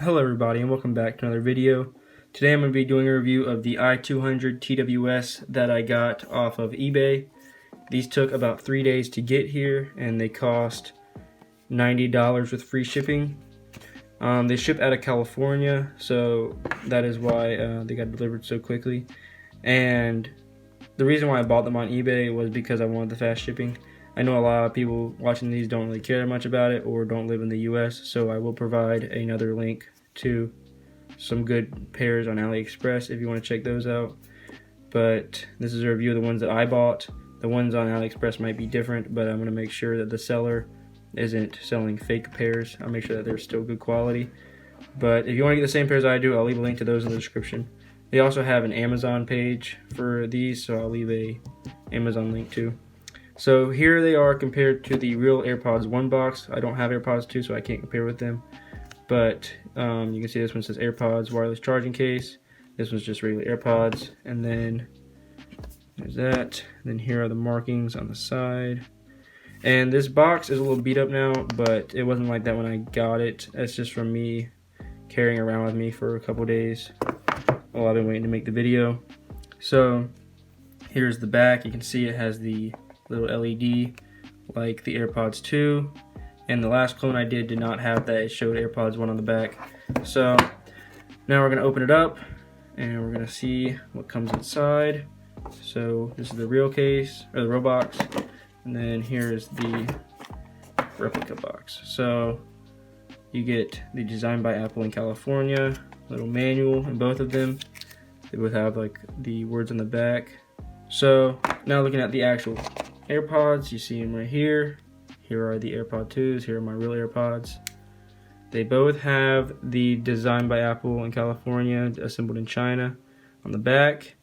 Hello everybody and welcome back to another video. Today I'm going to be doing a review of the i200 TWS that I got off of eBay. These took about 3 days to get here and they cost $90 with free shipping. They ship out of California, so that is why they got delivered so quickly. And the reason why I bought them on eBay was because I wanted the fast shipping. I know a lot of people watching these don't really care much about it or don't live in the US, so I will provide another link to some good pairs on AliExpress if you want to check those out. But this is a review of the ones that I bought. The ones on AliExpress might be different, but I'm going to make sure that the seller isn't selling fake pairs. I'll make sure that they're still good quality. But if you want to get the same pairs I do, I'll leave a link to those in the description. They also have an Amazon page for these, so I'll leave a Amazon link too. So here they are compared to the real AirPods 1 box. I don't have AirPods 2, so I can't compare with them. But you can see this one says AirPods wireless charging case. This one's just regular AirPods. And then there's that. Then here are the markings on the side. And this box is a little beat up now, but it wasn't like that when I got it. That's just from me carrying around with me for a couple days while I've been waiting to make the video. So here's the back. You can see it has the little LED like the AirPods 2, and the last clone I did not have that. It showed AirPods 1 on the back. So now we're going to open it up and we're going to see what comes inside. So this is the real case, or the real box, and then here is the replica box. So you get the Designed by Apple in California little manual in both of them. They both have like the words on the back. So now looking at the actual AirPods, you see them right here. Here are the AirPod 2s, here are my real AirPods. They both have the Designed by Apple in California, assembled in China on the back.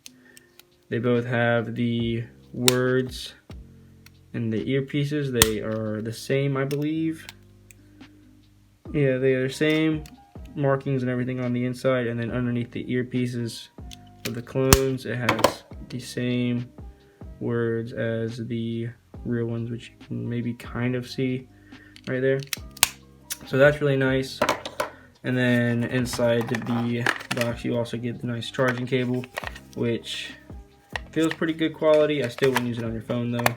They both have the words and the earpieces. They are the same, I believe. Yeah, they are the same markings and everything on the inside, and then underneath the earpieces of the clones, it has the same words as the real ones, which you can maybe kind of see right there. So that's really nice. And then inside the box you also get the nice charging cable, which feels pretty good quality. I still wouldn't use it on your phone though,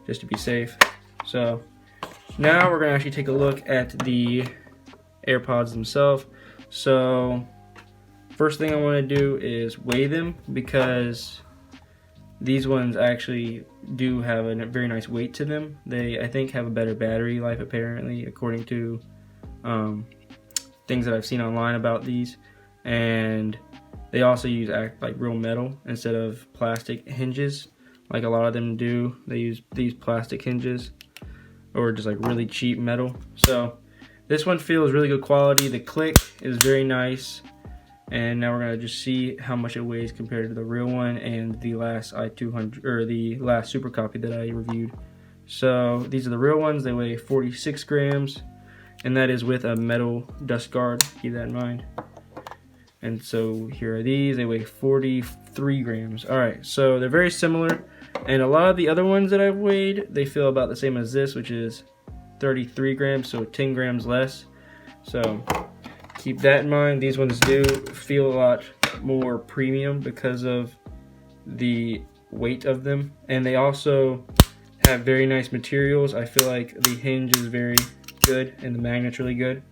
just to be safe. So now we're gonna actually take a look at the AirPods themselves. So first thing I want to do is weigh them, because these ones actually do have a very nice weight to them. They, I think, have a better battery life apparently, according to things that I've seen online about these. And they also use like real metal instead of plastic hinges, like a lot of them do. They use these plastic hinges, or just like really cheap metal. So this one feels really good quality. The click is very nice. And now we're gonna just see how much it weighs compared to the real one and the last i200, or the last super copy that I reviewed. So these are the real ones. They weigh 46 grams, and that is with a metal dust guard. Keep that in mind. And so here are these. They weigh 43 grams. All right, so they're very similar. And a lot of the other ones that I've weighed, they feel about the same as this, which is 33 grams, so 10 grams less. So keep that in mind. These ones do feel a lot more premium because of the weight of them, and they also have very nice materials. I feel like the hinge is very good and the magnet's really good.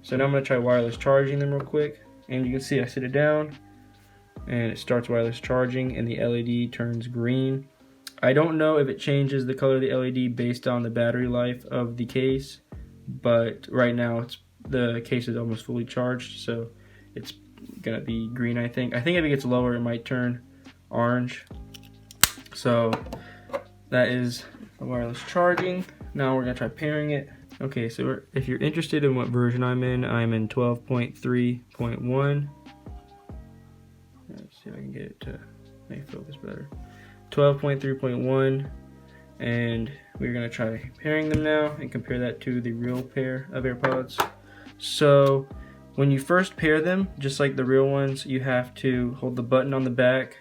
So now I'm going to try wireless charging them real quick, and you can see I sit it down and it starts wireless charging and the LED turns green. I don't know if it changes the color of the LED based on the battery life of the case, but right now the case is almost fully charged, so it's gonna be green. I think if it gets lower it might turn orange. So that is the wireless charging. Now we're gonna try pairing it. Okay, so if you're interested in what version I'm in 12.3.1. Let's see if I can get it to make focus better. 12.3.1, and we're gonna try pairing them now and compare that to the real pair of AirPods. So when you first pair them, just like the real ones, you have to hold the button on the back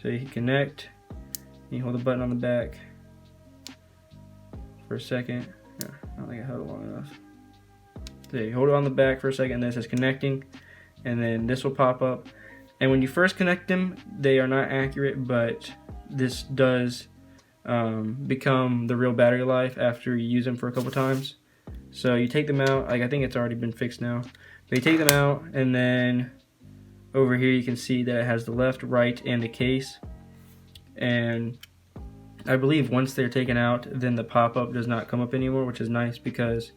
so you can connect. You hold the button on the back for a second. Yeah, I don't think I held it long enough. they hold it on the back for a second, and this is connecting, and then this will pop up. And when you first connect them, they are not accurate, but this does become the real battery life after you use them for a couple times. So you take them out, like I think it's already been fixed now, but you take them out, and then over here you can see that it has the left, right, and the case. And I believe once they're taken out, then the pop-up does not come up anymore, which is nice, because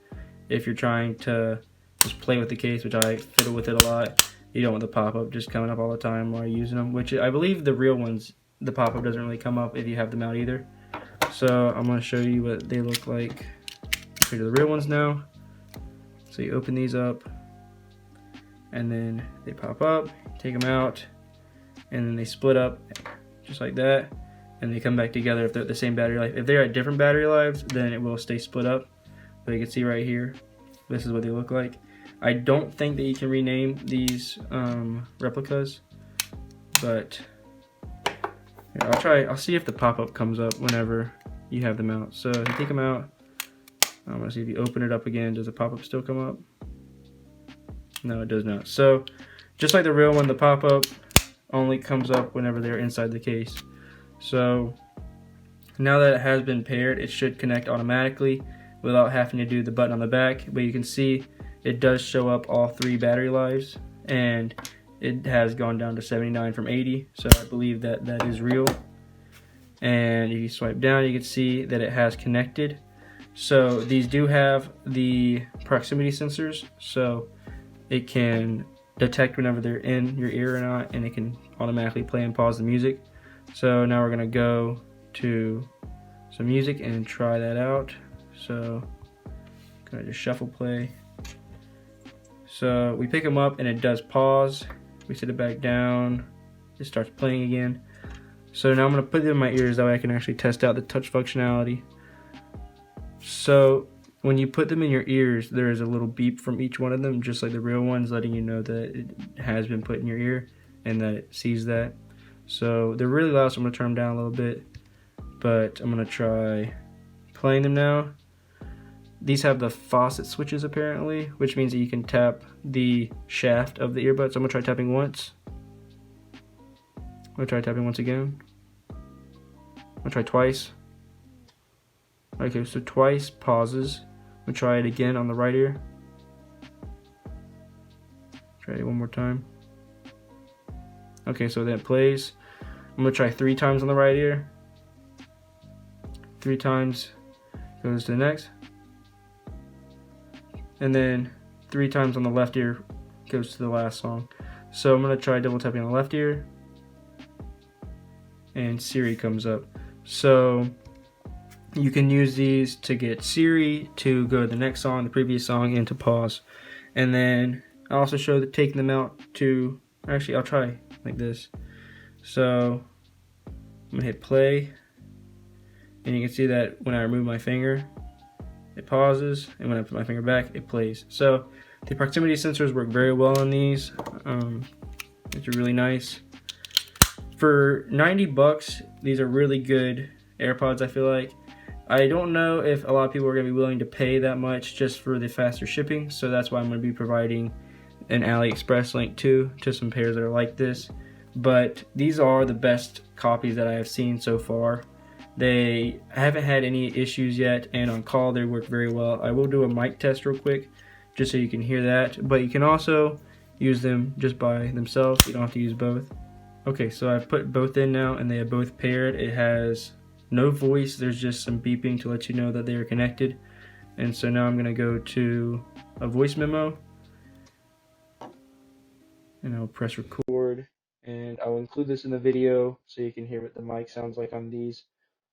if you're trying to just play with the case, which I fiddle with it a lot, you don't want the pop-up just coming up all the time while you're using them, which I believe the real ones, the pop-up doesn't really come up if you have them out either. So I'm going to show you what they look like compared to the real ones now. So you open these up, and then they pop up, take them out, and then they split up just like that, and they come back together if they're at the same battery life. If they're at different battery lives, then it will stay split up. But you can see right here, this is what they look like. I don't think that you can rename these replicas, but I'll see if the pop-up comes up whenever you have them out. So if you take them out, I'm gonna see if you open it up again, does the pop-up still come up? No, it does not. So just like the real one, the pop-up only comes up whenever they're inside the case. So now that it has been paired, it should connect automatically without having to do the button on the back. But you can see it does show up all 3 battery lives, and it has gone down to 79 from 80, so I believe that that is real. And if you swipe down, you can see that it has connected. So these do have the proximity sensors, so it can detect whenever they're in your ear or not, and it can automatically play and pause the music. So now we're gonna go to some music and try that out. So gonna just shuffle play. So we pick them up and it does pause. We set it back down, it starts playing again. So now I'm gonna put them in my ears, that way I can actually test out the touch functionality. So when you put them in your ears, there is a little beep from each one of them, just like the real ones, letting you know that it has been put in your ear and that it sees that. So they're really loud, so I'm gonna turn them down a little bit, but I'm gonna try playing them now. These have the faucet switches apparently, which means that you can tap the shaft of the earbud. So I'm gonna try tapping once. I'm gonna try tapping once again. I'm gonna try twice. Okay, so twice pauses. I'm gonna try it again on the right ear. Try it one more time. Okay, so then it plays. I'm gonna try 3 times on the right ear. 3 times goes to the next. And then 3 times on the left ear goes to the last song. So I'm gonna try double tapping on the left ear, and Siri comes up. So you can use these to get Siri to go to the next song, the previous song, and to pause. And then I also show that taking them out to, actually I'll try like this. So I'm gonna hit play, and you can see that when I remove my finger, it pauses, and when I put my finger back, it plays. So the proximity sensors work very well on these, which are really nice. For 90 bucks, these are really good AirPods, I feel like. I don't know if a lot of people are gonna be willing to pay that much just for the faster shipping, so that's why I'm gonna be providing an AliExpress link too, to some pairs that are like this. But these are the best copies that I have seen so far. They haven't had any issues yet, and on call they work very well. I will do a mic test real quick just so you can hear that, but you can also use them just by themselves. You don't have to use both. Okay, so I've put both in now and they are both paired. It has no voice, there's just some beeping to let you know that they are connected. And so now I'm gonna go to a voice memo, and I'll press record, and I'll include this in the video so you can hear what the mic sounds like on these.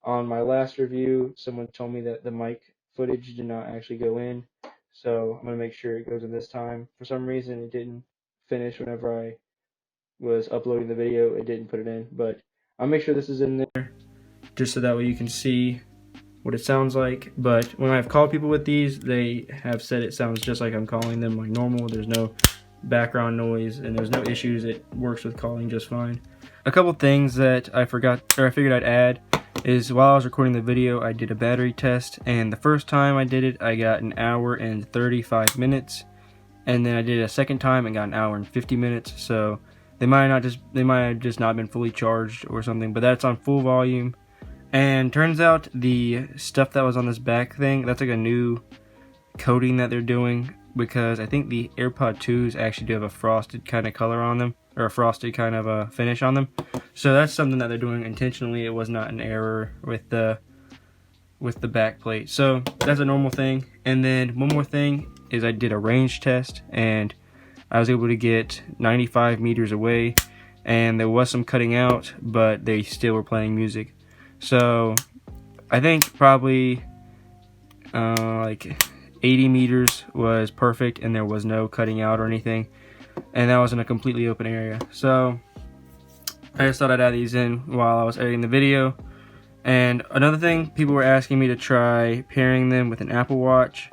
On my last review, someone told me that the mic footage did not actually go in, so I'm going to make sure it goes in this time. For some reason, it didn't finish whenever I was uploading the video. It didn't put it in, but I'll make sure this is in there just so that way you can see what it sounds like. But when I've called people with these, they have said it sounds just like I'm calling them like normal. There's no background noise and there's no issues. It works with calling just fine. A couple things that I forgot, or I figured I'd add, is while I was recording the video, I did a battery test, and the first time I did it, I got 1 hour and 35 minutes, and then I did it a second time and got an hour and 50 minutes. So they might have just not been fully charged or something, but that's on full volume. And turns out the stuff that was on this back thing, that's like a new coating that they're doing, because I think the AirPod 2s actually do have a frosted kind of color on them, or a frosted kind of a finish on them. So that's something that they're doing intentionally. It was not an error with the back plate. So that's a normal thing. And then one more thing is I did a range test, and I was able to get 95 meters away, and there was some cutting out, but they still were playing music. So I think probably like 80 meters was perfect, and there was no cutting out or anything, and that was in a completely open area. So I just thought I'd add these in while I was editing the video. And another thing, people were asking me to try pairing them with an Apple Watch,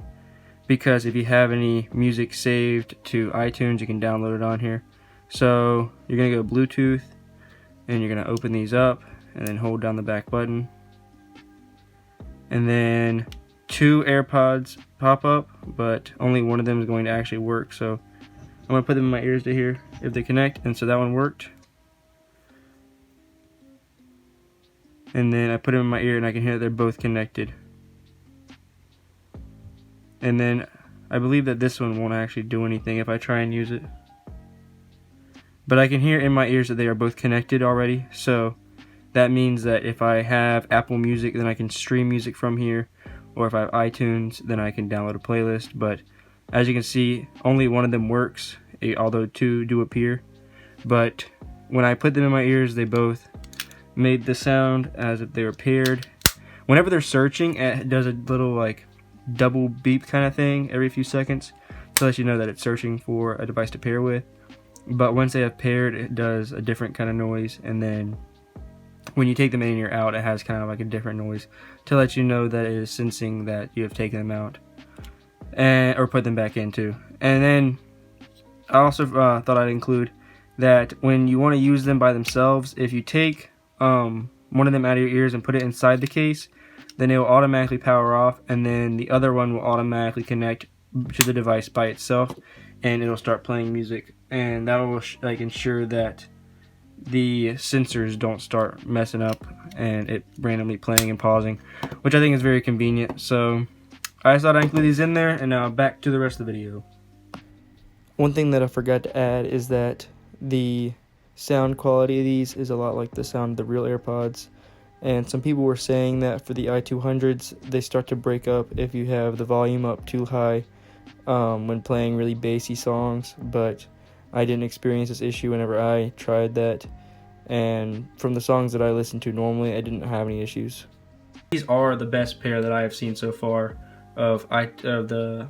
because if you have any music saved to iTunes, you can download it on here. So you're gonna go Bluetooth, and you're gonna open these up and then hold down the back button, and then 2 AirPods pop up, but only one of them is going to actually work. So I'm gonna put them in my ears to hear if they connect, and so that one worked. And then I put them in my ear and I can hear that they're both connected. And then I believe that this one won't actually do anything if I try and use it. But I can hear in my ears that they are both connected already, so that means that if I have Apple Music, then I can stream music from here, or if I have iTunes, then I can download a playlist. But as you can see, only one of them works, although 2 do appear. But when I put them in my ears, they both made the sound as if they were paired. Whenever they're searching, it does a little like double beep kind of thing every few seconds to let you know that it's searching for a device to pair with. But once they have paired, it does a different kind of noise, and then when you take them in or out, it has kind of like a different noise to let you know that it is sensing that you have taken them out or put them back into. And then I also thought I'd include that when you want to use them by themselves, if you take one of them out of your ears and put it inside the case, then it will automatically power off, and then the other one will automatically connect to the device by itself, and it'll start playing music, and that will like ensure that the sensors don't start messing up and it randomly playing and pausing, which I think is very convenient. So I just thought I'd include these in there, and now back to the rest of the video. One thing that I forgot to add is that the sound quality of these is a lot like the sound of the real AirPods, and some people were saying that for the i200s they start to break up if you have the volume up too high when playing really bassy songs, but I didn't experience this issue whenever I tried that, and from the songs that I listen to normally, I didn't have any issues. These are the best pair that I have seen so far of the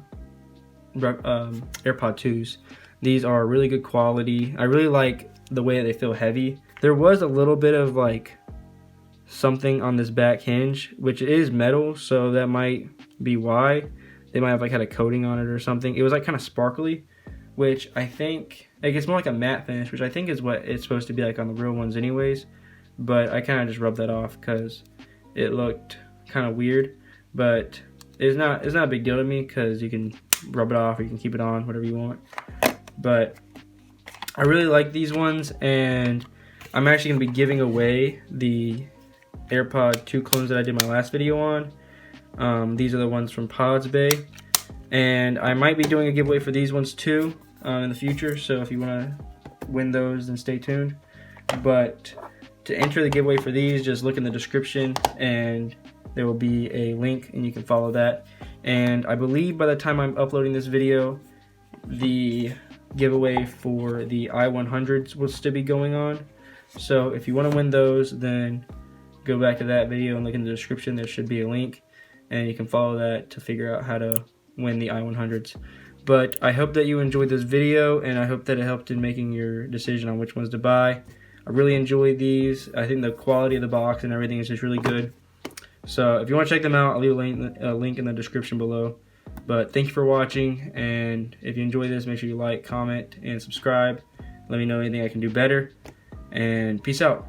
AirPod 2s. These are really good quality. I really like the way that they feel heavy. There was a little bit of like something on this back hinge, which is metal, so that might be why. They might have like had a coating on it or something. It was like kind of sparkly, which I think like it's more like a matte finish, which I think is what it's supposed to be like on the real ones anyways. But I kind of just rubbed that off because it looked kind of weird. But it's not a big deal to me because you can rub it off or you can keep it on, whatever you want. But I really like these ones, and I'm actually going to be giving away the AirPod 2 clones that I did my last video on. These are the ones from Pods Bay, and I might be doing a giveaway for these ones too in the future, so if you want to win those, then stay tuned. But to enter the giveaway for these, just look in the description and there will be a link and you can follow that. And I believe by the time I'm uploading this video, the giveaway for the i100s will still be going on. So if you want to win those, then go back to that video and look in the description. There should be a link and you can follow that to figure out how to win the i100s. But I hope that you enjoyed this video, and I hope that it helped in making your decision on which ones to buy. I really enjoyed these. I think the quality of the box and everything is just really good. So if you want to check them out, I'll leave a link in the description below. But thank you for watching, and if you enjoyed this, make sure you like, comment, and subscribe. Let me know anything I can do better, and peace out.